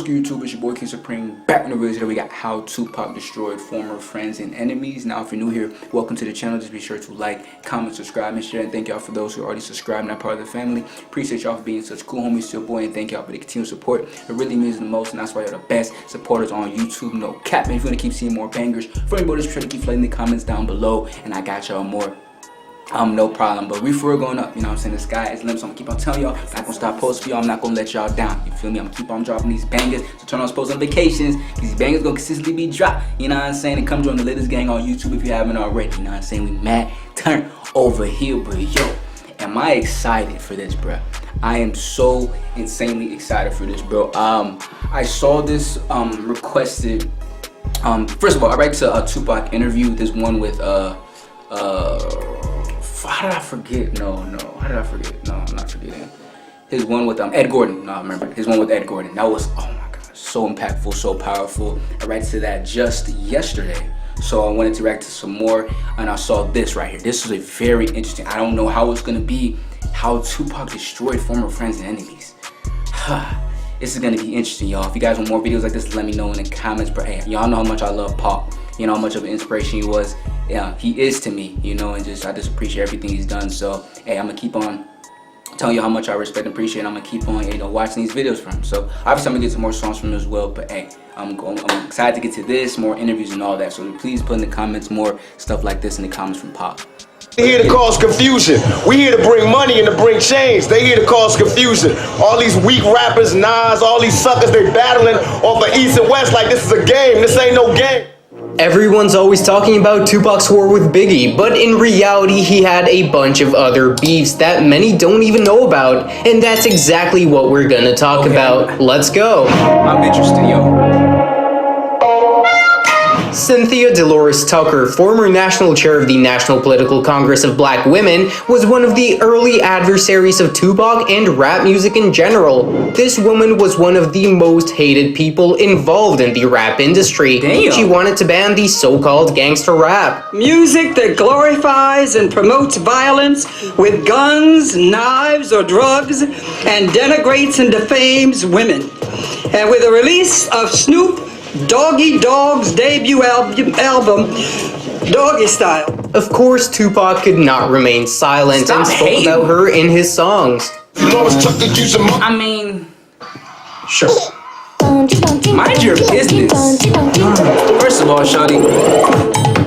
What's good, YouTube? It's your boy KingSupreme back in the video. Today we got how Tupac destroyed former friends and enemies. Now, if you're new here, welcome to the channel. Just be sure to like, comment, subscribe, and share. And thank y'all for those who already subscribed and are part of the family. Appreciate y'all for being such cool homies to your boy, and thank y'all for the continued support. It really means the most, and that's why you're the best supporters on YouTube. No cap. And if you want to keep seeing more bangers from your boy, just try to keep flooding the comments down below, and I got y'all more. No problem, but we for going up, you know what I'm saying? The sky is limit, so I'm gonna keep on telling y'all, I'm not gonna stop posting for y'all, I'm not gonna let y'all down, you feel me? I'm gonna keep on dropping these bangers, so turn on post notifications, these bangers gonna consistently be dropped, you know what I'm saying? And come join the latest gang on YouTube if you haven't already, you know what I'm saying? We mad turn over here, but yo, am I excited for this, bro? I am so insanely excited for this, bro. I saw this requested, first of all, I read to a Tupac interview, this one with, how did I forget? No, how did I forget? No, I'm not forgetting. His one with Ed Gordon. No, I remember. His one with Ed Gordon. That was, oh my gosh, so impactful, so powerful. I read to that just yesterday. So I wanted to react to some more, and I saw this right here. This was a very interesting, I don't know how it's gonna be, how Tupac destroyed former friends and enemies. This is gonna be interesting, y'all. If you guys want more videos like this, let me know in the comments. But hey, y'all know how much I love Pac. You know how much of an inspiration he was. Yeah, he is to me, you know, and I just appreciate everything he's done. So hey, I'm gonna keep on telling you how much I respect and appreciate, and I'm gonna keep on, you know, watching these videos from him. So obviously I'm gonna get some more songs from him as well, but hey, I'm excited to get to this, more interviews and all that. So please put in the comments more stuff like this in the comments from Pac. We're here to cause confusion. We're here to bring money and to bring change. They here to cause confusion. All these weak rappers, Nas, all these suckers, they battling off the East and West like this is a game. This ain't no game. Everyone's always talking about Tupac's war with Biggie, but in reality he had a bunch of other beefs that many don't even know about, and that's exactly what we're gonna talk about. Let's go. I'm interested, yo. Cynthia Delores Tucker, former national chair of the National Political Congress of Black Women, was one of the early adversaries of Tupac and rap music in general. This woman was one of the most hated people involved in the rap industry. Damn. She wanted to ban the so-called gangster rap. Music that glorifies and promotes violence with guns, knives, or drugs, and denigrates and defames women. And with the release of Snoop Dogg's debut album, Doggy Style. Of course, Tupac could not remain silent and spoke about her in his songs. I mean, sure. Mind your business. First of all, shawty,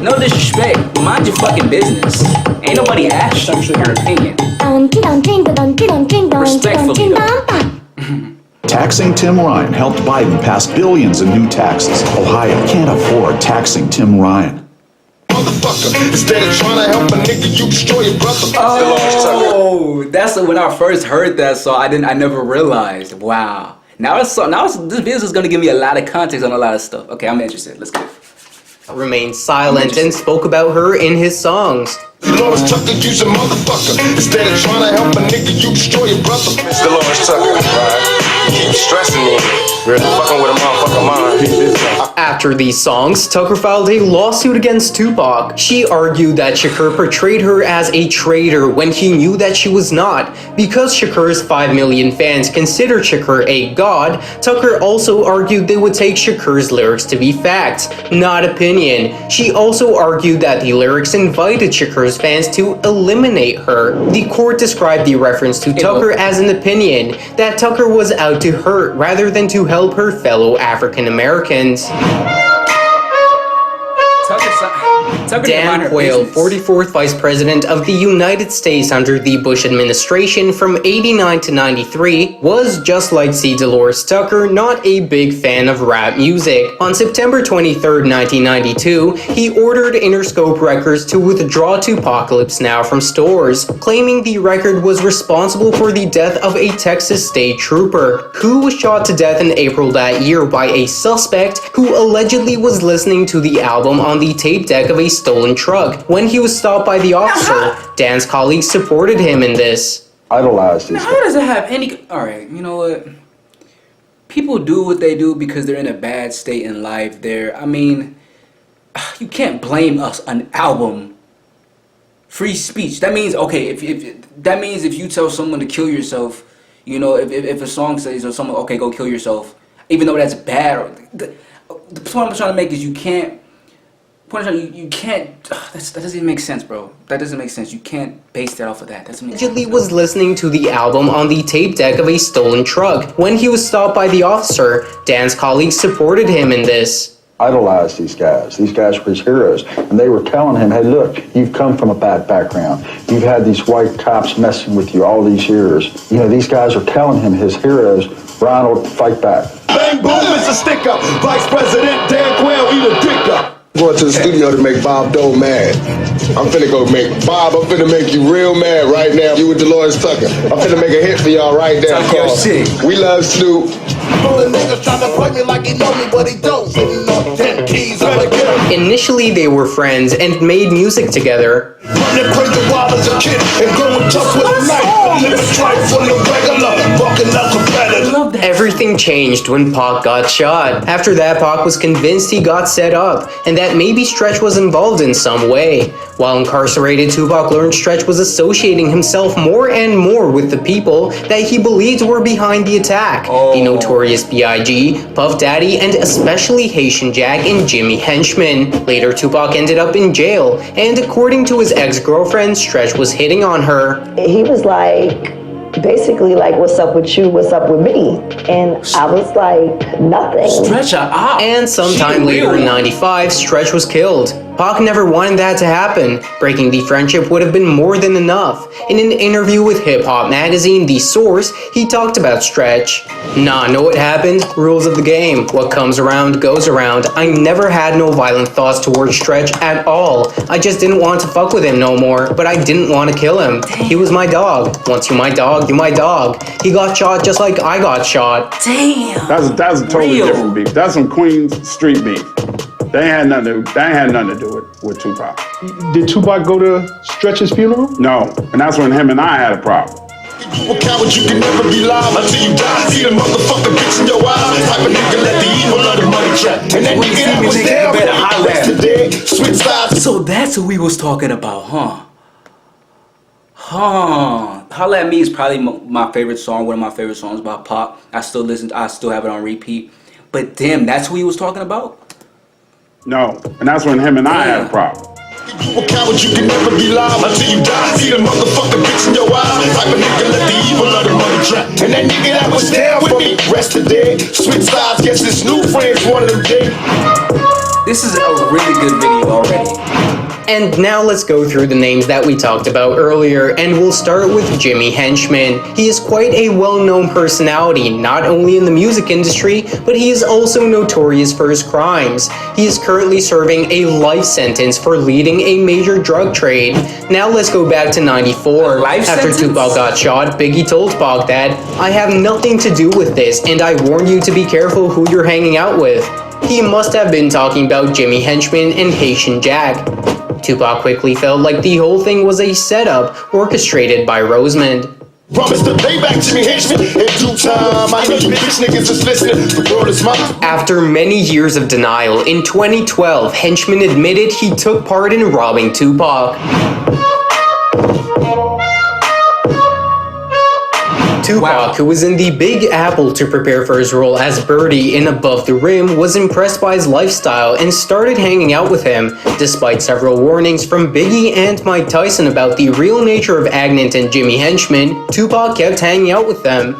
no disrespect, but mind your fucking business. Ain't nobody asked you your opinion. Respectfully, though. Taxing Tim Ryan helped Biden pass billions in new taxes. Ohio can't afford taxing Tim Ryan. Instead of trying to help a nigga, you destroy your brother. Oh, that's when I first heard that song. I never realized. Wow. This video is gonna give me a lot of context on a lot of stuff. Okay, I'm interested. Let's go. Remained silent and spoke about her in his songs. Delores Tucker, you's a motherfucker. Instead of trying to help a nigga, you destroy your brother. It's Delores Tucker, right? Keep stressing me. Really fucking with a motherfucking mind. After these songs, Tucker filed a lawsuit against Tupac. She argued that Shakur portrayed her as a traitor when he knew that she was not. Because Shakur's 5 million fans consider Shakur a god, Tucker also argued they would take Shakur's lyrics to be facts, not opinion. She also argued that the lyrics invited Shakur's fans to eliminate her. The court described the reference to Tucker as an opinion, that Tucker was out to hurt rather than to help her fellow African Americans. Dan Quayle, 44th Vice President of the United States under the Bush administration from '89 to '93, was, just like C. Delores Tucker, not a big fan of rap music. On September 23, 1992, he ordered Interscope Records to withdraw Tupacalypse Now from stores, claiming the record was responsible for the death of a Texas state trooper, who was shot to death in April that year by a suspect who allegedly was listening to the album on the tape deck of a stolen truck. When he was stopped by the officer, Dan's colleagues supported him in this. Idolize this. How does it have any... Alright, you know what? People do what they do because they're in a bad state in life. I mean, you can't blame us an album. Free speech. That means, okay, if you tell someone to kill yourself, you know, if a song says or someone, okay, go kill yourself, even though that's bad. The point I'm trying to make is you can't. You can't. That doesn't even make sense, bro. That doesn't make sense. You can't base that off of that. Doesn't make sense. Allegedly was listening to the album on the tape deck of a stolen truck. When he was stopped by the officer, Dan's colleagues supported him in this. Idolized these guys. These guys were his heroes. And they were telling him, hey, look, you've come from a bad background. You've had these white cops messing with you all these years. You know, these guys are telling him, his heroes, Ronald, fight back. Bang boom, it's a stick up. Vice President Dan Quayle, eat a dick up. Going to the studio to make Bob Dole mad. I'm finna go make Bob. I'm finna make you real mad right now. You with Delores Tucker. I'm finna make a hit for y'all right now. Talk your shit. We love Snoop. The niggas trying to play me like he know me, but he don't. Sitting on 10 keys, I'm gonna get him. Initially, they were friends and made music together. Running crazy wild as a kid and going tough with a knife. Living trife full of regular, fucking up competitive. Everything changed when Pac got shot. After that, Pac was convinced he got set up, and that maybe Stretch was involved in some way. While incarcerated, Tupac learned Stretch was associating himself more and more with the people that he believed were behind the attack. The Notorious B.I.G., Puff Daddy, and especially Haitian Jack and Jimmy Henchman. Later, Tupac ended up in jail, and according to his ex-girlfriend, Stretch was hitting on her. He was like, basically like, what's up with you, what's up with me? And I was like, nothing. Stretch her out. And sometime later in '95, Stretch was killed. Pac never wanted that to happen. Breaking the friendship would have been more than enough. In an interview with hip-hop magazine The Source, he talked about Stretch. Nah, know what happened? Rules of the game. What comes around goes around. I never had no violent thoughts towards Stretch at all. I just didn't want to fuck with him no more, but I didn't want to kill him. He was my dog. Once you my dog, you my dog. He got shot just like I got shot. Damn. That's a totally different beef. That's some Queens street beef. They ain't had nothing to do with Tupac. Did Tupac go to Stretch's funeral? No, and that's when him and I had a problem. Well, coward, you can never be live until you die. See the motherfucker bitch in your eyes. Type of nigga let the evil of the money trap. And that nigga that was there, better holler today. Switch sides. So that's who we was talking about, huh? Holla at Me is probably my favorite song, one of my favorite songs by Pac. I still have it on repeat. But damn, that's who he was talking about? No, and that's when him and I had a problem. Well, coward, you can never be live until you die. See the motherfucker bitch in your eyes. Type of nigga let the evil of the money trap. And that nigga that was there with me, rest today. Switch sides, guess his new friends one of them days. This is a really good video already. And now let's go through the names that we talked about earlier, and we'll start with Jimmy Henchman. He is quite a well-known personality, not only in the music industry, but he is also notorious for his crimes. He is currently serving a life sentence for leading a major drug trade. Now let's go back to '94. After Tupac got shot, Biggie told Pac that, "I have nothing to do with this, and I warn you to be careful who you're hanging out with." He must have been talking about Jimmy Henchman and Haitian Jack. Tupac quickly felt like the whole thing was a setup orchestrated by Rosemond. Promise to pay back Jimmy Henchman in due time. I know you bitch niggas is listening. The world is mine. After many years of denial, in 2012, Henchman admitted he took part in robbing Tupac. Tupac, who was in the Big Apple to prepare for his role as Birdie in Above the Rim, was impressed by his lifestyle and started hanging out with him. Despite several warnings from Biggie and Mike Tyson about the real nature of Agnant and Jimmy Henchman, Tupac kept hanging out with them.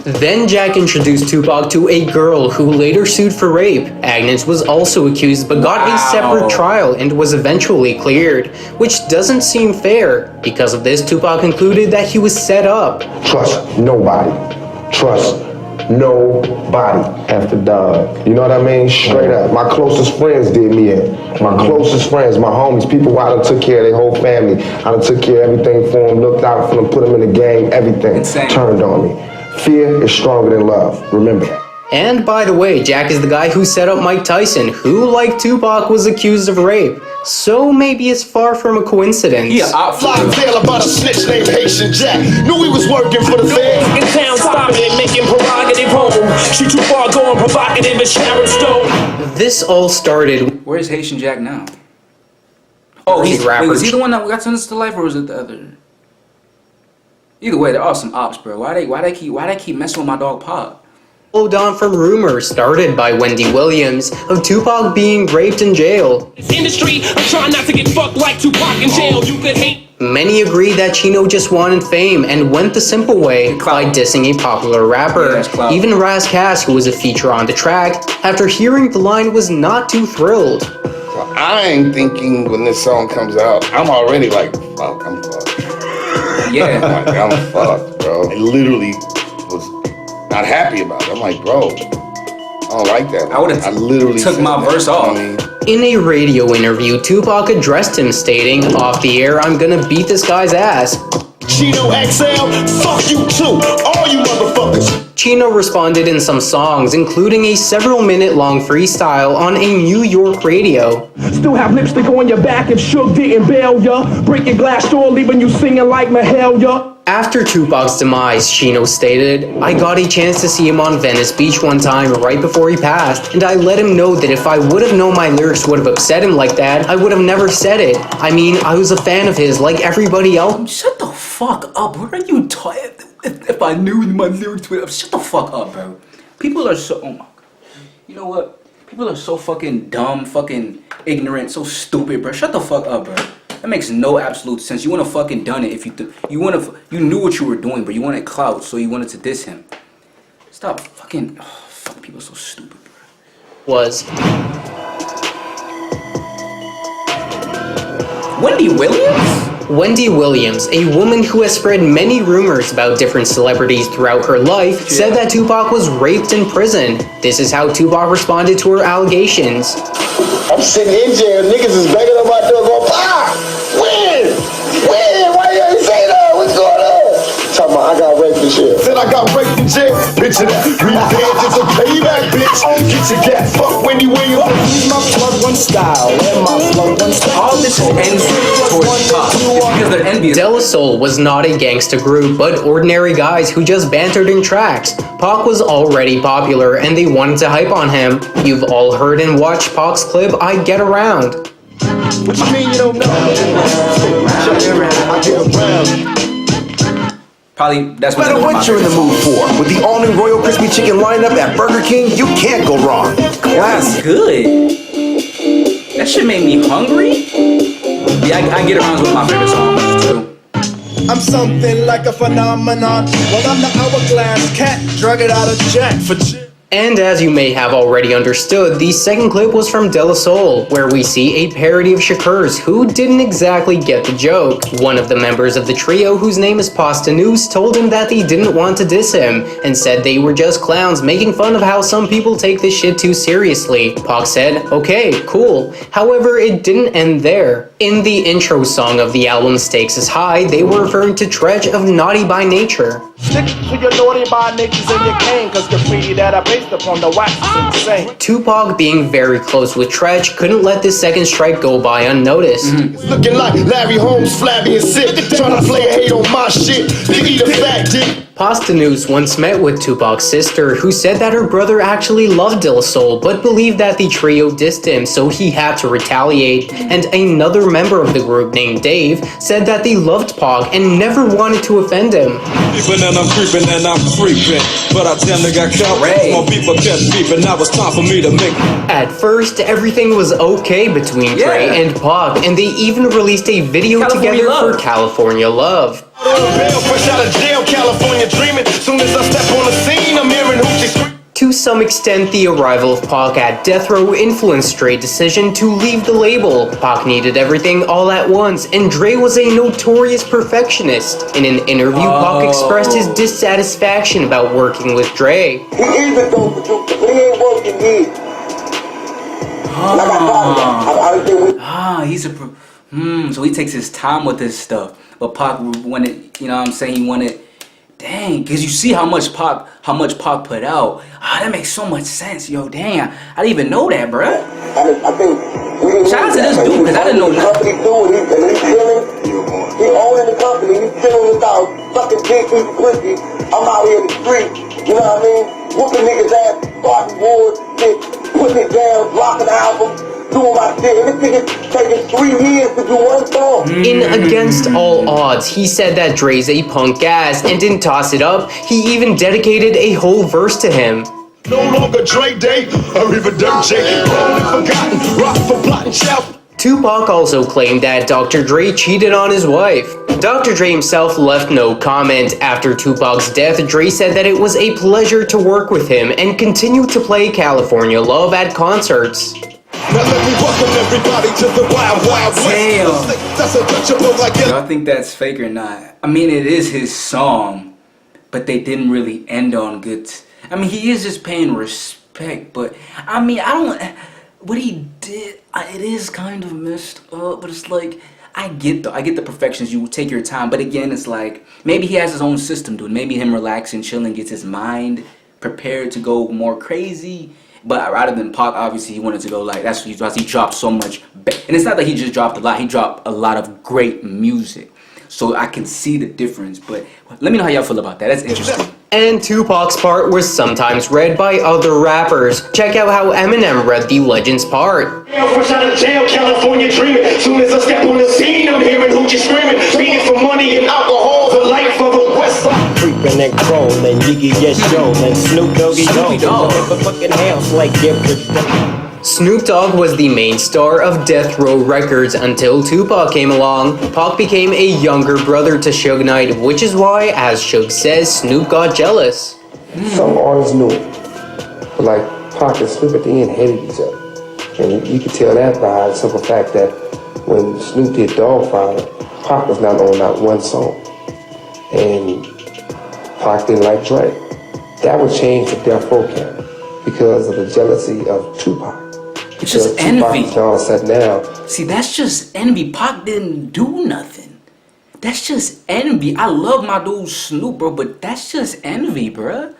Then Jack introduced Tupac to a girl who later sued for rape. Agnes was also accused but got a separate trial and was eventually cleared, which doesn't seem fair. Because of this, Tupac concluded that he was set up. Trust nobody. Trust nobody. After dog. You know what I mean? Straight up. My closest friends did me in. My closest friends, my homies, people who I done took care of their whole family. I done took care of everything for them, looked out for them, put them in the game, everything. Turned on me. Fear is stronger than love. Remember that. And by the way, Jack is the guy who set up Mike Tyson, who, like Tupac, was accused of rape. So maybe it's far from a coincidence. Yeah, I fly a tale about a snitch named Haitian Jack. Knew he was working for the feds. In town stopping and making prerogative home. She too far going provocative as Sharon Stone. This all started. Where's Haitian Jack now? Oh, was he the one that got sentenced to life, or was it the other? Either way, they're awesome ops, bro. Why they keep messing with my dog Pop? followed on from rumors started by Wendy Williams of Tupac being raped in jail. Industry, I'm trying not to get fucked like Tupac in jail. You could hate. Many agreed that Chino just wanted fame and went the simple way by dissing a popular rapper. Even Ras Kass, who was a feature on the track, after hearing the line was not too thrilled. So I ain't thinking when this song comes out, I'm already like, fuck, I'm fucked. Yeah. Like, I'm fucked, bro. I literally was not happy about it. I'm like, bro, I don't like that. I literally took my verse off. In a radio interview, Tupac addressed him, stating, "Off the air, I'm gonna beat this guy's ass." Chino XL, fuck you too, all you motherfuckers. Chino responded in some songs, including a several-minute-long freestyle on a New York radio. Still have lipstick on your back if Suge didn't bail ya. Breaking glass door, leaving you singing like Mahalia. After Tupac's demise, Chino stated, "I got a chance to see him on Venice Beach one time right before he passed, and I let him know that if I would have known my lyrics would have upset him like that, I would have never said it. I mean, I was a fan of his like everybody else." Shut the fuck up. What are you talking? If I knew my lyrics would have... Shut the fuck up, bro. People are so... Oh my God. You know what? People are so fucking dumb, fucking ignorant, so stupid, bro. Shut the fuck up, bro. That makes no absolute sense. You wouldn't have fucking done it if you knew what you were doing, but you wanted clout, so you wanted to diss him. Stop fucking... Oh, fuck, people are so stupid, bro. Was Wendy Williams? Wendy Williams, a woman who has spread many rumors about different celebrities throughout her life, said that Tupac was raped in prison. This is how Tupac responded to her allegations. I'm sitting in jail, niggas is banging on my door going, "Ah! Win! Win! Why you ain't say that? What's going on?" Talking about I got raped in jail. Said I got raped in jail. Bitch, revenge is a payback, bitch. Get your gat, fuck Wendy Williams. My plug one style and my plug one style. All this is envy towards Pop. Because they're envious. De La Soul was not a gangsta group, but ordinary guys who just bantered in tracks. Pac was already popular and they wanted to hype on him. You've all heard and watched Pac's clip, I Get Around. What you mean you don't know? I get around. Probably that's what. No matter what you're in the mood for, with the all-new Royal Crispy Chicken lineup at Burger King, you can't go wrong. That's good. That shit made me hungry. Yeah, I Get Around with my favorite song too. I'm something like a phenomenon. Well, I'm the hourglass cat, drug it out of jack for And as you may have already understood, the second clip was from De La Soul, where we see a parody of Shakur's, who didn't exactly get the joke. One of the members of the trio, whose name is Pasta News, told him that they didn't want to diss him, and said they were just clowns making fun of how some people take this shit too seriously. Pac said, "Okay, cool." However, it didn't end there. In the intro song of the album Stakes is High, they were referring to Tretch of Naughty by Nature. Stick to your naughty by natures in your cane, cause graffiti that I based upon the wax is insane. Tupac, being very close with Tretch, couldn't let this second strike go by unnoticed. Looking like Larry Holmes, flabby and sick. Trying to play a hate on my shit. You eat a fat dick. Pasta News once met with Tupac's sister, who said that her brother actually loved De La Soul, but believed that the trio dissed him, so he had to retaliate. And another member of the group named Dave said that they loved Pac and never wanted to offend him. Creeping and I'm creeping and I'm creeping, but I tend to got caught. More people kept beeping. Now it's time for me to make. At first, everything was okay between Dre and Pac, and they even released a video together for California Love. Fresh out of jail, California dreaming. Soon as I step on the scene, I'm hearing hoochie scream. To some extent, the arrival of Pac at Death Row influenced Dre's decision to leave the label. Pac needed everything all at once, and Dre was a notorious perfectionist. In an interview, Pac expressed his dissatisfaction about working with Dre. He is a dope producer, but he ain't working here. He's a... so he takes his time with this stuff. But Pac wanted, you know what I'm saying, he wanted... Dang, because you see how much Pac put out. That makes so much sense, yo. Damn, I didn't even know that, bruh. I think shout out to this dude, because I didn't know nothing. He owning the company, he's chilling without fucking dick, eating pussy. I'm out here in the street, you know what I mean? Whooping niggas ass, starting wars, shit, putting it down, blocking the album. Doing my shit. And this nigga taking 3 years to do one song. In Against All Odds, he said that Dre's a punk ass and didn't toss it up. He even dedicated a whole verse to him. No longer Dre Day or even Dirt J. Only forgotten, rock for plotting shout. Tupac also claimed that Dr. Dre cheated on his wife. Dr. Dre himself left no comment after Tupac's death. Dre said that it was a pleasure to work with him and continued to play California Love at concerts. Now let me welcome everybody to the Wild Wild West. Damn. That's a touchable like Y'all think that's fake or not? I mean, it is his song, but they didn't really end on good. I mean, he is just paying respect, but I mean, I don't. What he did, it is kind of messed up, but it's like I get the perfections. You take your time, but again, it's like maybe he has his own system, dude. Maybe him relaxing, chilling, gets his mind prepared to go more crazy. But rather than Pac, obviously he wanted to go like that's why he dropped so much. And it's not that he just dropped a lot. He dropped a lot of great music. So I can see the difference. But let me know how y'all feel about that. That's interesting. And Tupac's part was sometimes read by other rappers. Check out how Eminem read the legend's part. Fresh out of jail, California dreaming. Soon as I step on the scene, I'm hearing hoochie screaming. Speeding for money and alcohol, the life of a West Side. Creeping and crawling, Yiggy yes yo, and Snoop Doggy Dogg. The fucking house like every Snoop Dogg was the main star of Death Row Records until Tupac came along. Pac became a younger brother to Suge Knight, which is why, as Suge says, Snoop got jealous. Some artists knew it, but like Pac and Snoop at the end hated each other. And you could tell that by the simple fact that when Snoop did Dogfather, Pac was not on not one song. And Pac didn't like Dre. That would change the Death Row camp because of the jealousy of Tupac. It's just envy. All said now. See, that's just envy. Pac didn't do nothing. That's just envy. I love my dude Snoop, bro, but that's just envy, bro.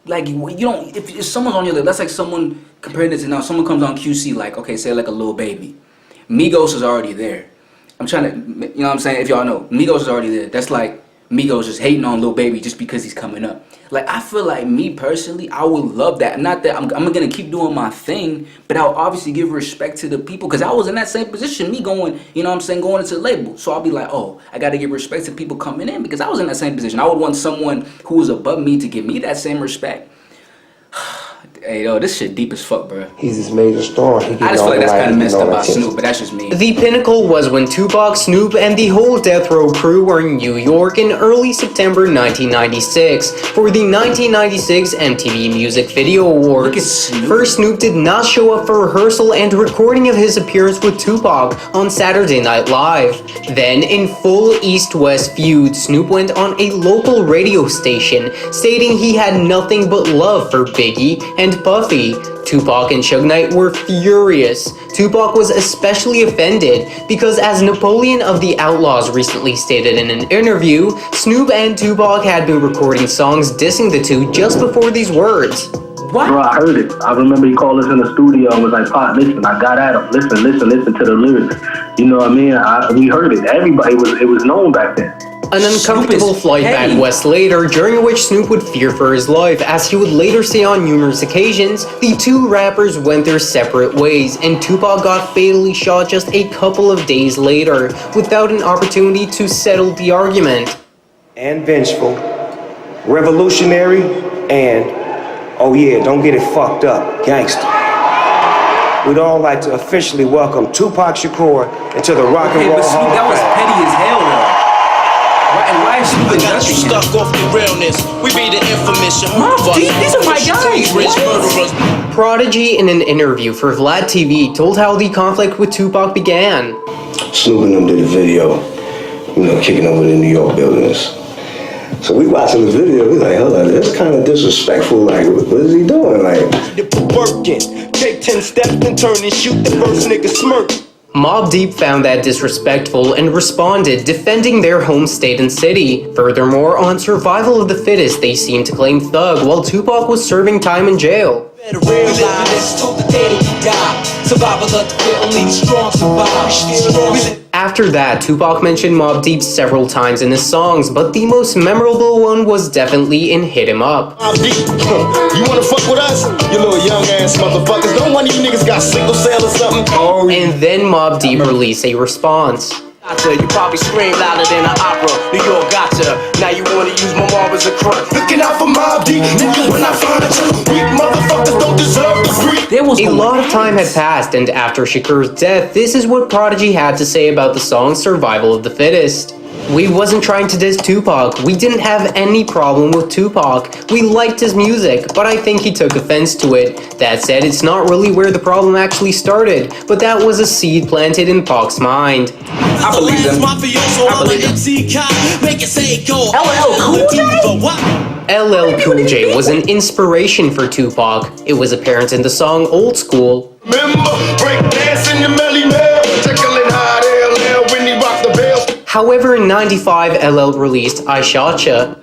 Like, you don't, if someone's on your list, that's like someone, comparing it to now, someone comes on QC, like, okay, say like a Lil Baby. Migos is already there. I'm trying to, you know what I'm saying? If y'all know, Migos is already there. That's like Migos just hating on Lil Baby just because he's coming up. Like, I feel like me personally, I would love that. Not that I'm gonna keep doing my thing, but I'll obviously give respect to the people because I was in that same position, me going, you know what I'm saying, going into the label. So I'll be like, oh, I gotta give respect to people coming in because I was in that same position. I would want someone who was above me to give me that same respect. Hey, yo, this shit deep as fuck, bro. He's this major star. I just feel like that's kind of messed up about Snoop, but that's just me. The pinnacle was when Tupac, Snoop, and the whole Death Row crew were in New York in early September 1996 for the 1996 MTV Music Video Awards. First, Snoop did not show up for rehearsal and recording of his appearance with Tupac on Saturday Night Live. Then, in full East-West feud, Snoop went on a local radio station stating he had nothing but love for Biggie and Puffy. Tupac and Suge Knight were furious. Tupac was especially offended because, as Napoleon of the Outlaws recently stated in an interview, Snoop and Tupac had been recording songs dissing the two just before these words. What? Bro, I heard it. I remember he called us in the studio and was like, Pop, listen, I got at him. Listen to the lyrics. You know what I mean? We heard it. Everybody, it was known back then. An uncomfortable flight back west later, during which Snoop would fear for his life, as he would later say on numerous occasions, the two rappers went their separate ways, and Tupac got fatally shot just a couple of days later, without an opportunity to settle the argument. And vengeful, revolutionary, and, oh yeah, don't get it fucked up, gangster. We'd all like to officially welcome Tupac Shakur into the Rock and Roll Hall of Fame. That was petty as hell, though. I got you stuck off the realness. We be the infamous. These are my guys. Prodigy, in an interview for Vlad TV, told how the conflict with Tupac began. Snoop and them did a video, kicking over the New York buildings. So we watching the video, we like, hold on, that's kind of disrespectful. Like, what is he doing? Like, working, take 10 steps and turn and shoot the first nigga smirk. Mobb Deep found that disrespectful and responded, defending their home state and city. Furthermore, on Survival of the Fittest, they seemed to claim Thug, while Tupac was serving time in jail. After that, Tupac mentioned Mobb Deep several times in his songs, but the most memorable one was definitely in Hit 'Em Up. Mobb Deep, you wanna fuck with us? You little young ass motherfuckers. Don't one of you niggas got sickle cell or something? Oh. And then Mobb Deep released a response. You probably scream louder than an opera. New York gotcha. Now you wanna use my mob as a crutch. Looking out for Mobb Deep, nigga, when I find a weak motherfucker. A lot of time had passed, and after Shakur's death, this is what Prodigy had to say about the song Survival of the Fittest. We wasn't trying to diss Tupac. We didn't have any problem with Tupac. We liked his music, but I think he took offense to it. That said, it's not really where the problem actually started, but that was a seed planted in Pac's mind. I believe them. I believe them. LL Cool J was an inspiration for Tupac. It was apparent in the song Old School. However, in '95, LL released I Shot Ya.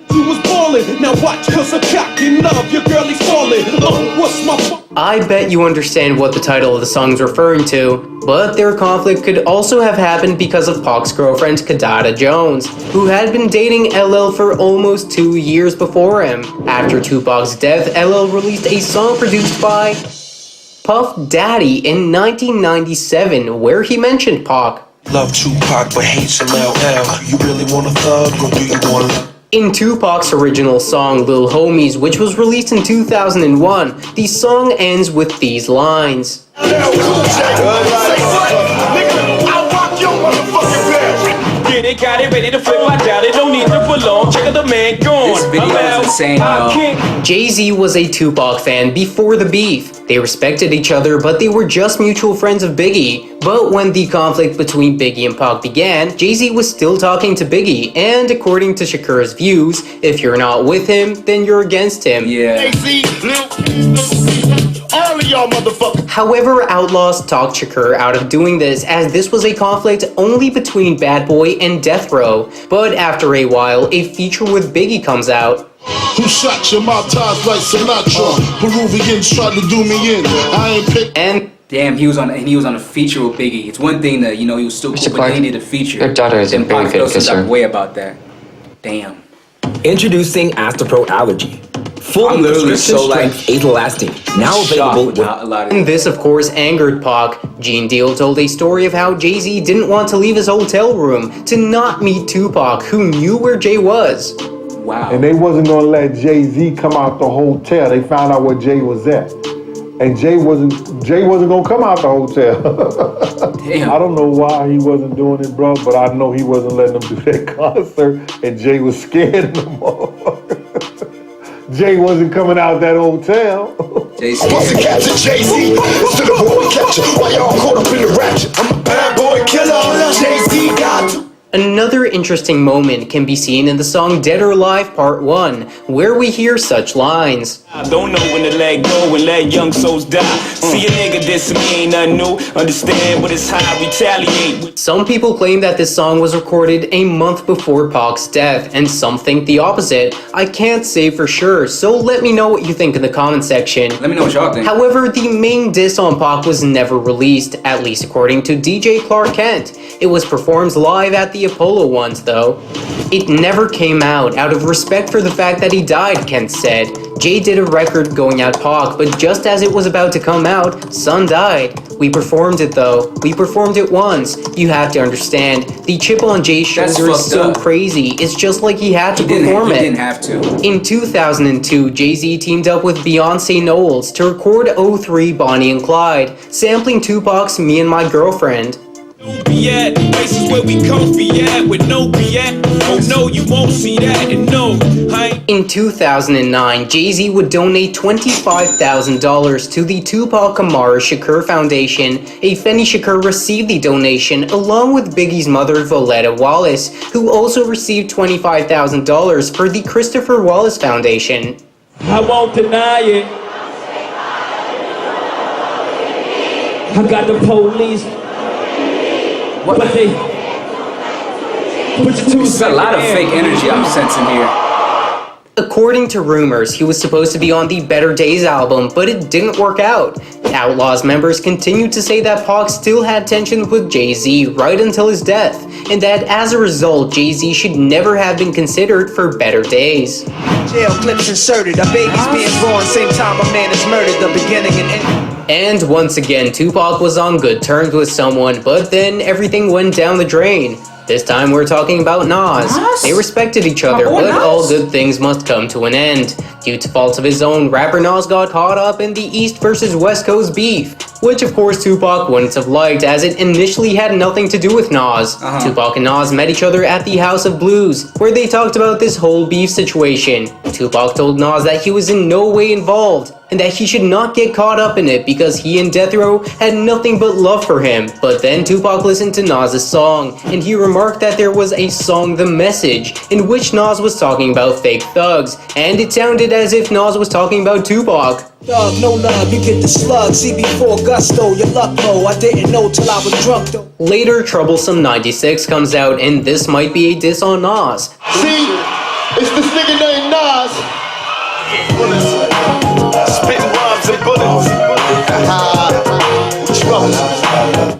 I bet you understand what the title of the song's referring to, but their conflict could also have happened because of Pac's girlfriend Kadada Jones, who had been dating LL for almost 2 years before him. After Tupac's death, LL released a song produced by Puff Daddy in 1997, where he mentioned Pac. Love Tupac but hates LL. You really want a thug or do you want to? In Tupac's original song Lil Homies, which was released in 2001, the song ends with these lines. They got it ready to flip, I doubt it, don't need to belong. Check out the man gone. This video is insane, yo. Jay-Z was a Tupac fan before the beef. They respected each other, but they were just mutual friends of Biggie. But when the conflict between Biggie and Pac began, Jay-Z was still talking to Biggie, and according to Shakur's views, if you're not with him, then you're against him. Yeah. All of y'all motherfuckers. However, Outlawz talked Shakur out of doing this, as this was a conflict only between Bad Boy and Death Row. But after a while, a feature with Biggie comes out. Who shot your mouth ties like Sinatra? Peruvians tried to do me in. I ain't pick. And damn, he was on a feature with Biggie. It's one thing that, you know, he was still cool, but he needed a feature. Your daughter is a and very good kisser. Way about that. Damn. Introducing Astropro Allergy. Full I'm literally so like lasting. Now available with a lot of and this of course angered Pac. Gene Deal told a story of how Jay-Z didn't want to leave his hotel room to not meet Tupac, who knew where Jay was. Wow. And they wasn't gonna let Jay-Z come out the hotel. They found out where Jay was at. And Jay wasn't gonna come out the hotel. Damn. I don't know why he wasn't doing it, bro, but I know he wasn't letting them do that concert, and Jay was scared no more. Jay wasn't coming out that hotel. Jay-Z. I want to capture Jay-Z instead of what we capture. Why y'all caught up in the ratchet? I'm a bad boy killer. Jay-Z got to. Another interesting moment can be seen in the song Dead or Alive Part 1, where we hear such lines. I don't know when to let go and let young souls die. See a nigga diss me ain't nothing new. Understand what it's high, retaliate. Some people claim that this song was recorded a month before Pac's death, and some think the opposite. I can't say for sure, so let me know what you think in the comment section. Let me know what y'all think. However, the main diss on Pac was never released, at least according to DJ Clark Kent. It was performed live at the Apollo ones, though. It never came out of respect for the fact that he died, Kent said. Jay did a record going at Pac, but just as it was about to come out, Son died. We performed it though. We performed it once. You have to understand, the chip on Jay's shoulder is so crazy. It's just like he had to perform it. He didn't have to. In 2002, Jay-Z teamed up with Beyonce Knowles to record 03 Bonnie and Clyde, sampling Tupac's Me and My Girlfriend. Be at places where we comfy at with no be at. Oh no, you won't see that. And no, In 2009, Jay-Z would donate $25,000 to the Tupac Amaru Shakur Foundation. A Fenny Shakur received the donation along with Biggie's mother, Voletta Wallace, who also received $25,000 for the Christopher Wallace Foundation. I won't deny it. I got the police. What? But they There's a lot of fake energy I'm sensing here. According to rumors, he was supposed to be on the Better Days album, but it didn't work out. Outlawz members continued to say that Pac still had tension with Jay-Z right until his death, and that as a result, Jay-Z should never have been considered for Better Days. Jail clips inserted, a baby's being born, same time a man is murdered, the beginning and end. And once again, Tupac was on good terms with someone, but then everything went down the drain. This time we're talking about Nas. They respected each other, but all good things must come to an end. Due to faults of his own, rapper Nas got caught up in the East versus West Coast beef, which of course Tupac wouldn't have liked, as it initially had nothing to do with Nas. Tupac and Nas met each other at the House of Blues, where they talked about this whole beef situation. Tupac told Nas that he was in no way involved, and that he should not get caught up in it because he and Death Row had nothing but love for him. But then Tupac listened to Nas' song, and he remarked that there was a song, The Message, in which Nas was talking about fake thugs, and it sounded as if Nas was talking about Tupac. Thug, no love, you get the slug. See before gusto, your luck low. I didn't know till I was drunk though. Later, Troublesome 96 comes out, and this might be a diss on Nas. See, it's this nigga named Nas. Spitting rhymes and bullets.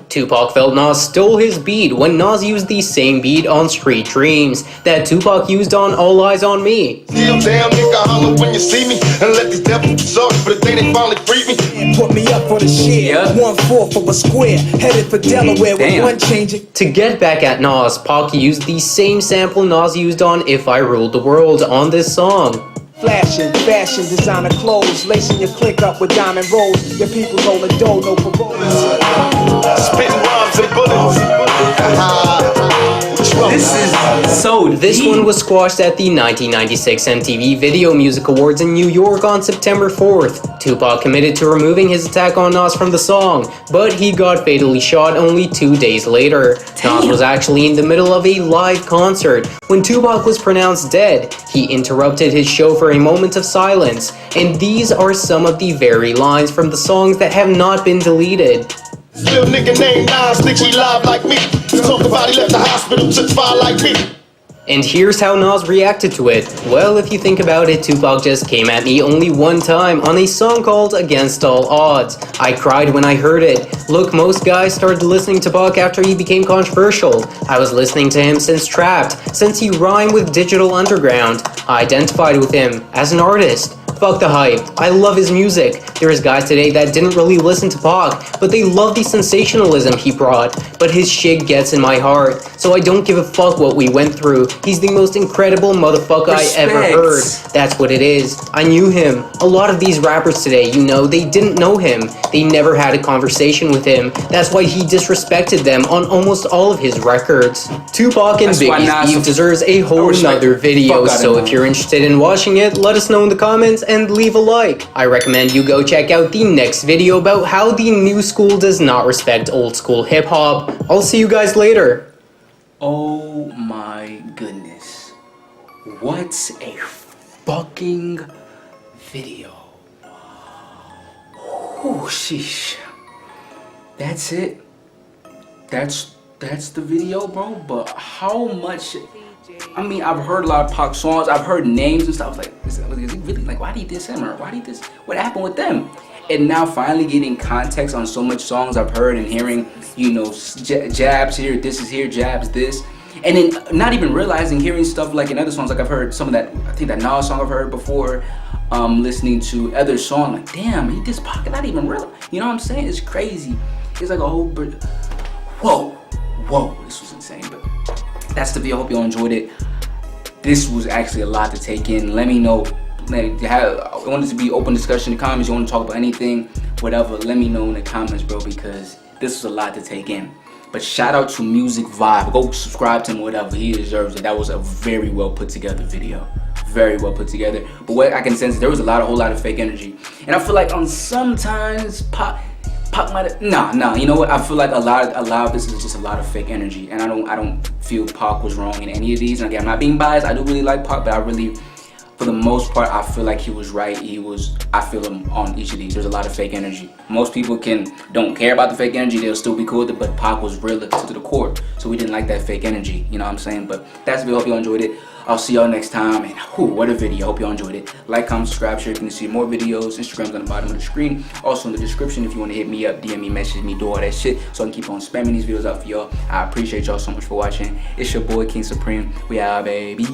Tupac felt Nas stole his beat when Nas used the same beat on Street Dreams that Tupac used on All Eyes on Me. Damn nigga, holler when you see me, and let these devils sorry for the day they finally freed me. And put me up for the shit. 1/4 of a square, headed for Delaware with one change. To get back at Nas, Pac used the same sample Nas used on If I Ruled the World on this song. Flashing, fashion, designer clothes, lacing your click up with diamond rolls. Your people rolling dough, no parole. Spitting rhymes and bullets. This one was squashed at the 1996 MTV Video Music Awards in New York on September 4th. Tupac committed to removing his attack on Nas from the song, but he got fatally shot only 2 days later. Nas was actually in the middle of a live concert when Tupac was pronounced dead. He interrupted his show for a moment of silence, and these are some of the very lines from the songs that have not been deleted. Little nigga named Nas, think he live like me. Talk about he left the hospital, took fire like me. And here's how Nas reacted to it. Well, if you think about it, Tupac just came at me only one time on a song called Against All Odds. I cried when I heard it. Look, most guys started listening to Pac after he became controversial. I was listening to him since Trapped, since he rhymed with Digital Underground. I identified with him as an artist. Fuck the hype. I love his music. There's guys today that didn't really listen to Pac, but they love the sensationalism he brought. But his shit gets in my heart, so I don't give a fuck what we went through. He's the most incredible motherfucker I ever heard. That's what it is. I knew him. A lot of these rappers today, you know, they didn't know him. They never had a conversation with him. That's why he disrespected them on almost all of his records. Tupac and Biggie's beef deserves a whole nother video, so if you're interested in watching it, let us know in the comments and leave a like. I recommend you go check out the next video about how the new school does not respect old school hip hop. I'll see you guys later. Oh my goodness. What a fucking video. Oh, sheesh. That's it. That's the video, bro. But how much? I mean, I've heard a lot of Pac songs. I've heard names and stuff. I was like, is he really, like, why did he diss him? Or why did he diss? What happened with them? And now finally getting context on so much songs I've heard and hearing, you know, jabs here, this is here, jabs this. And then not even realizing, hearing stuff like in other songs, like I've heard some of that, I think that Nas song I've heard before, listening to other songs, like, damn, he dissed Pac, not even real. You know what I'm saying? It's crazy. It's like a whole, whoa, this was insane. But that's the video. I hope y'all enjoyed it. This was actually a lot to take in. Let me know. I want it to be open discussion in the comments. You want to talk about anything, whatever, let me know in the comments, bro, because this was a lot to take in. But shout out to Music Vibe. Go subscribe to him, whatever. He deserves it. That was a very well put together video. Very well put together. But what I can sense, there was a whole lot of fake energy. And I feel like on sometimes Pac might have, nah, you know what? I feel like a lot of this is just a lot of fake energy. And I don't feel Pac was wrong in any of these. And again, I'm not being biased. I do really like Pac, but I really, for the most part, I feel like he was right. I feel him on each of these. There's a lot of fake energy. Most people don't care about the fake energy. They'll still be cool with it, but Pac was real to the core. So we didn't like that fake energy. You know what I'm saying? But that's the video. Hope y'all enjoyed it. I'll see y'all next time. And what a video. Hope y'all enjoyed it. Like, comment, subscribe, share if you want to see more videos. Instagram's on the bottom of the screen. Also in the description if you want to hit me up, DM me, message me, do all that shit so I can keep on spamming these videos out for y'all. I appreciate y'all so much for watching. It's your boy, King Supreme. We out, baby.